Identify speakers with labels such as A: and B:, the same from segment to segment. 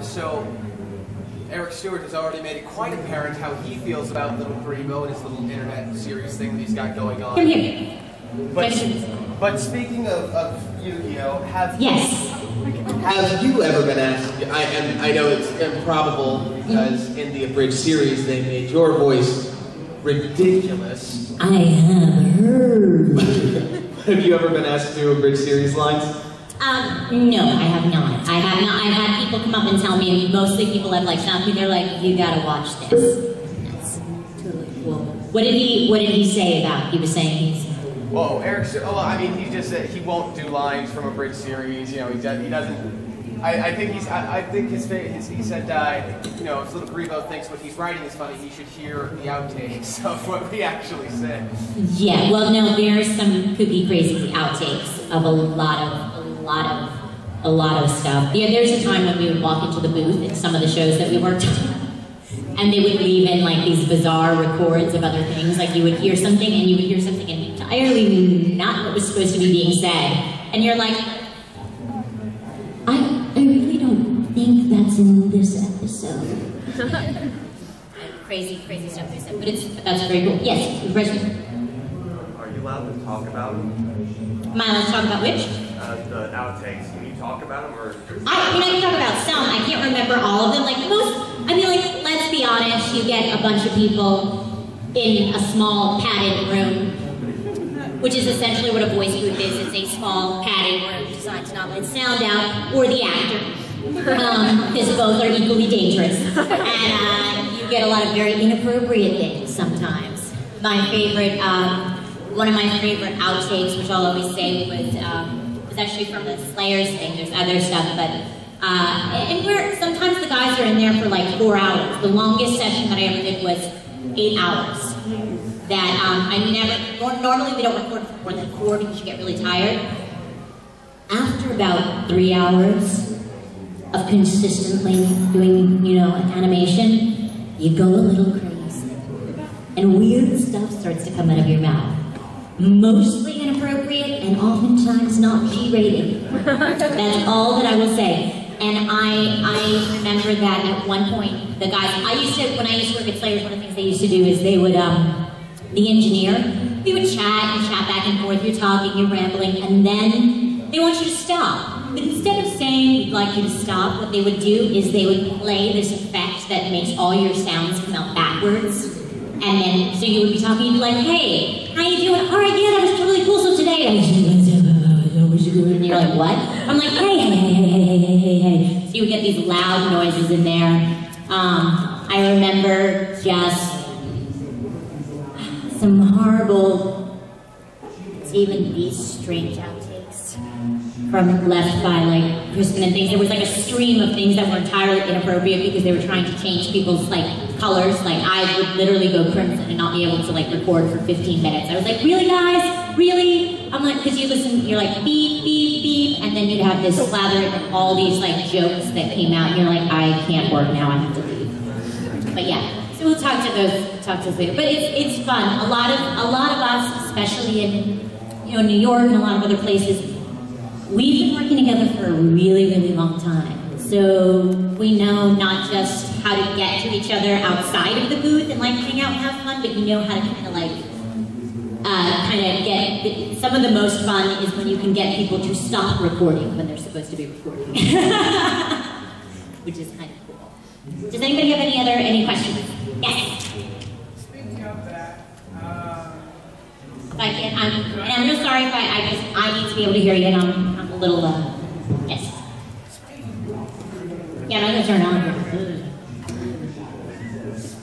A: So, Eric Stewart has already made it quite apparent how he feels about Little Grebo and his little internet series thing that he's got going on.
B: Come here.
A: But speaking of Yu-Gi-Oh, have you ever been asked? I know it's improbable because in the abridged series they made your voice ridiculous.
B: I have heard.
A: Have you ever been asked to do abridged series lines?
B: No, I have not. I have not. I've had people come up and tell me, and mostly people have like stopped me. They're like, "You gotta watch this." That's totally cool. What did he say about? He was saying he's.
A: Whoa, Eric. Well, I mean, he just said he won't do lines from a bridge series. You know, he doesn't. I think he said, you know, if Little Grebo thinks what he's writing is funny, he should hear the outtakes of what we actually said.
B: Yeah. Well, no, there's some cookie crazy outtakes of a lot of stuff. Yeah, there's a time when we would walk into the booth in some of the shows that we worked on, and they would leave in like these bizarre records of other things. Like you would hear something, and you would hear something entirely not what was supposed to be being said, and you're like, I really don't think that's in this episode. crazy stuff they said, but that's very cool. Yes, Reggie.
C: Are you allowed to talk about them?
B: Am I allowed to talk about which?
C: The outtakes. Can you talk about them, or?
B: I can talk about some. I can't remember all of them. Like let's be honest. You get a bunch of people in a small padded room, which is essentially what a voice booth is. It's a small padded room designed to not let sound out, or the actor, because both are equally dangerous. And you get a lot of very inappropriate things sometimes. My favorite, one of my favorite outtakes, which I'll always say, was actually from the Slayers thing. There's other stuff, but and where sometimes the guys are in there for like 4 hours. The longest session that I ever did was 8 hours. That normally we don't record for more than 4 because you get really tired. After about 3 hours of consistently doing, animation, you go a little crazy. And weird stuff starts to come out of your mouth. Mostly inappropriate and oftentimes not G-rated. That's all that I will say. And I remember that at one point, the guys, when I used to work at Slayers, one of the things they used to do is they would, the engineer, we would chat back and forth, you're talking, you're rambling, and then they want you to stop. But instead of saying, we'd like you to stop, what they would do is they would play this effect that makes all your sounds come out backwards. And then, so you would be talking, you'd be like, hey, how you doing? All right, yeah, that was totally cool, so today, and you're like, what? I'm like, hey. So you would get these loud noises in there. I remember just some horrible, even these strange outtakes from Left by like Crispin and things. There was like a stream of things that were entirely inappropriate because they were trying to change people's like colors. Like I would literally go crimson and not be able to like record for 15 minutes. I was like, really guys? Really? I'm like, because you listen, you're like beep, beep, beep, and then you'd have this slather of all these like jokes that came out and you're like, I can't work now, I have to leave. But yeah. So we'll talk to those later. But it's fun. A lot of us, especially in New York and a lot of other places, we've been working together for a really, really long time. So we know not just how to get to each other outside of the booth and like hang out and have fun, but you know how to kind of get. Some of the most fun is when you can get people to stop recording when they're supposed to be recording, which is kind of cool. Does anybody have any questions? Yes.
D: Speaking of that,
B: if I can, I'm real sorry if I need to be able to hear you, and I'm a little, yes. Yeah, I'm gonna turn on.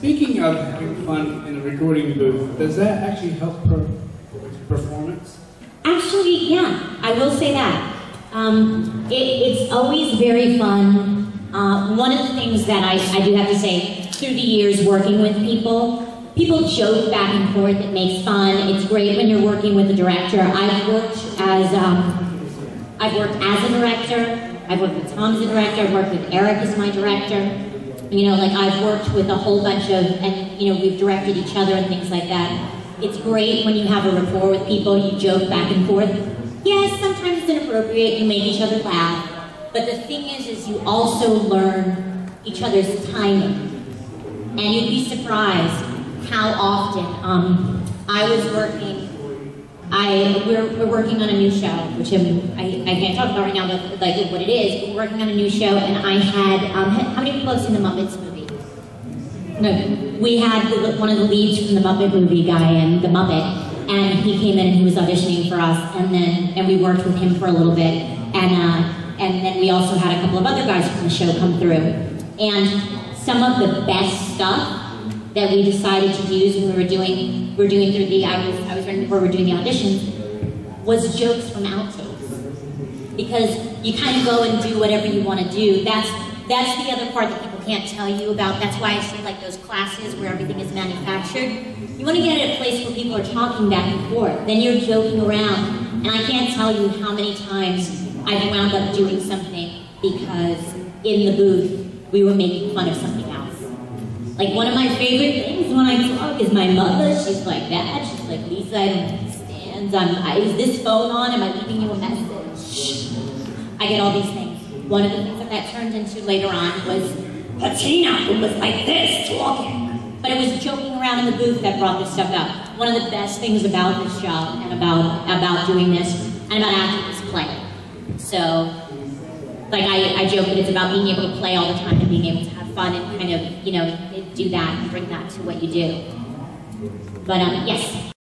D: speaking of having fun in a recording booth, does that actually help performance?
B: Actually, yeah, I will say that. It's always very fun. One of the things that I do have to say, through the years working with people joke back and forth, it makes fun, it's great when you're working with a director. I've worked as a director, I've worked with Tom as a director, I've worked with Eric as my director. I've worked with a whole bunch of, and we've directed each other and things like that. It's great when you have a rapport with people, you joke back and forth. Yes, sometimes it's inappropriate, you make each other laugh. But the thing is you also learn each other's timing. And you'd be surprised how often I was working, we're working on a new show, which I can't talk about right now, but like what it is, but we're working on a new show, and I had, how many people have seen the Muppets movie? No, we had one of the leads from the Muppet movie guy in The Muppet, and he came in and he was auditioning for us, and we worked with him for a little bit, and then we also had a couple of other guys from the show come through. And some of the best stuff that we decided to use when we were doing through the, I was running before we were doing the auditions, was jokes from outtakes. Because you kind of go and do whatever you want to do. That's the other part that people can't tell you about. That's why I say like those classes where everything is manufactured. You want to get at a place where people are talking back and forth. Then you're joking around. And I can't tell you how many times I've wound up doing something because in the booth, we were making fun of something else. Like one of my favorite things when I talk is my mother. She's like that. She's like, Lisa, I don't understand. Is this phone on? Am I leaving you a message? I get all these things. One of the things that turned into later on was Patina, who was like this, talking. But it was joking around in the booth that brought this stuff out. One of the best things about this job and about doing this and about acting is play. So, like I joke that it's about being able to play all the time and being able to have fun and kind of, do that and bring that to what you do. But yes.